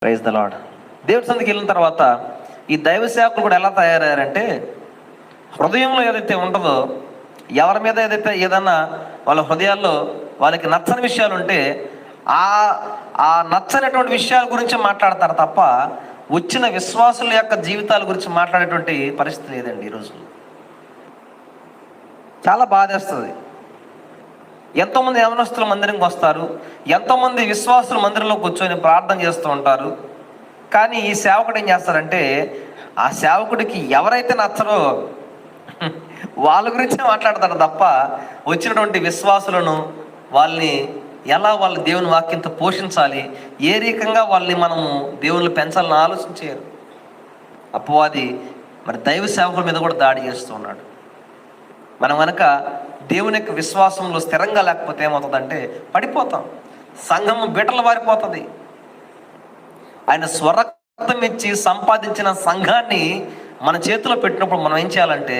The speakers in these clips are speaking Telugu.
Praise the lord. దేవుడి సన్నిధికి వెళ్ళిన తర్వాత ఈ దైవ సేవకులు కూడా ఎలా తయారయ్యారంటే, హృదయంలో ఏదైతే ఉంటుందో, ఎవరి మీద ఏదన్నా వాళ్ళ హృదయాల్లో వాళ్ళకి నచ్చని విషయాలు ఉంటే ఆ నచ్చనటువంటి విషయాల గురించి మాట్లాడతారు తప్ప వచ్చిన విశ్వాసుల యొక్క జీవితాల గురించి మాట్లాడేటువంటి పరిస్థితి లేదండి ఈరోజు. చాలా బాధేస్తుంది. ఎంతోమంది యవనస్తులు మందిరంకి వస్తారు, ఎంతోమంది విశ్వాసులు మందిరంలో కూర్చొని ప్రార్థన చేస్తూ ఉంటారు. కానీ ఈ సేవకుడు ఏం చేస్తారంటే, ఆ సేవకుడికి ఎవరైతే నచ్చరో వాళ్ళ గురించే మాట్లాడతారు తప్ప వచ్చినటువంటి విశ్వాసులను వాళ్ళని ఎలా వాళ్ళ దేవుని వాక్యంతో పోషించాలి, ఏ రకంగా వాళ్ళని మనము దేవుళ్ళు పెంచాలని ఆలోచించారు. అపవాది మరి దైవ సేవకుల మీద కూడా దాడి చేస్తూ ఉన్నాడు. మనం కనుక దేవుని యొక్క విశ్వాసంలో స్థిరంగా లేకపోతే ఏమవుతుందంటే పడిపోతాం. సంఘం బిడ్డలు వారిపోతుంది. ఆయన స్వరక్తం ఇచ్చి సంపాదించిన సంఘాన్ని మన చేతిలో పెట్టినప్పుడు మనం ఏం చేయాలంటే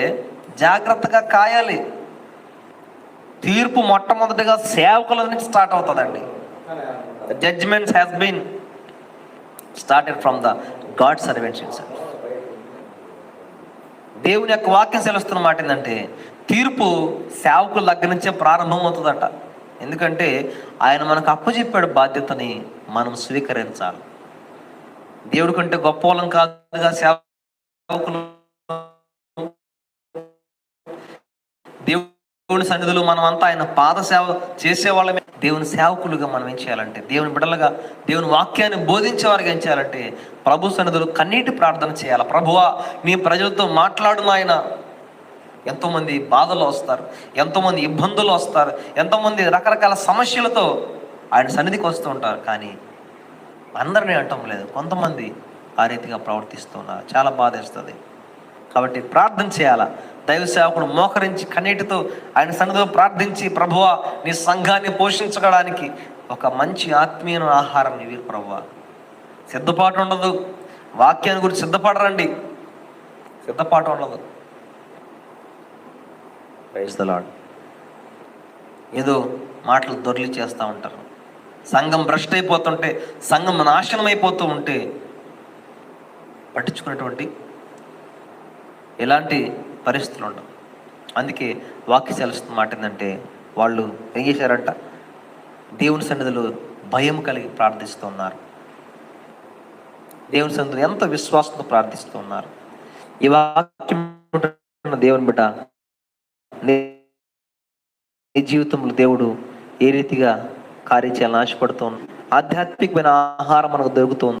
జాగ్రత్తగా కాయాలి. తీర్పు మొట్టమొదటిగా సేవకుల నుంచి స్టార్ట్ అవుతుందండి. Judgements has been started from the god servants itself. దేవుని యొక్క వాక్యం సెలవుస్తున్న మాట ఏంటంటే, తీర్పు సేవకుల దగ్గర నుంచే ప్రారంభం అవుతుందట. ఎందుకంటే ఆయన మనకు అప్పచెప్పాడు బాధ్యతని మనం స్వీకరించాలి. దేవుడి కంటే గొప్ప వాళ్ళం కాదుగా సేవకులు. దేవుని సన్నిధిలో మనం అంతా ఆయన పాద సేవ చేసేవాళ్ళమే. దేవుని సేవకులుగా మనం ఏం చేయాలంటే, దేవుని బిడ్డలుగా దేవుని వాక్యాన్ని బోధించేవారికి ఏం చేయాలంటే ప్రభు సన్నిధిలో కన్నీటి ప్రార్థన చేయాలి. ప్రభువా, నీ ప్రజలతో మాట్లాడు నాయన. ఎంతోమంది బాధలు వస్తారు, ఎంతోమంది ఇబ్బందులు వస్తారు, ఎంతోమంది రకరకాల సమస్యలతో ఆయన సన్నిధికి వస్తూ ఉంటారు. కానీ అందరినీ అంటం లేదు, కొంతమంది ఆ రీతిగా ప్రవర్తిస్తున్నారు. చాలా బాధేస్తుంది. కాబట్టి ప్రార్థన చేయాలా. దైవ సేవకుడు మోకరించి కన్నీటితో ఆయన సన్నిధిలో ప్రార్థించి, ప్రభువా నీ సంఘాన్ని పోషించడానికి ఒక మంచి ఆత్మీయ ఆహారం ఇవి ప్రభువా. సిద్ధపాటు ఉండదు, వాక్యాన్ని గురించి సిద్ధపడరండి, సిద్ధపాటు ఉండదు. Praise the lord. ఏదో మాటలు దొర్లి చేస్తూ ఉంటారు. సంఘం భ్రష్ట్ అయిపోతుంటే, సంఘం నాశనం అయిపోతూ ఉంటే పట్టించుకునేటువంటి ఎలాంటి పరిస్థితులు ఉండవు. అందుకే వాక్య సెలవుస్తున్న మాట ఏంటంటే, వాళ్ళు ఏం చేశారంట, దేవుని సన్నిధిలో భయం కలిగి ప్రార్థిస్తూ ఉన్నారు. దేవుని సన్నిధిలో ఎంత విశ్వాసంతో ప్రార్థిస్తూ ఉన్నారు. ఈ వాక్యం దేవుని బిడ్డ, నీ జీవితంలో దేవుడు ఏ రీతిగా కార్యం చేయాలని ఆశపడుతూ ఉన్నాడు. ఆధ్యాత్మికమైన ఆహారం మనకు దొరుకుతుంది.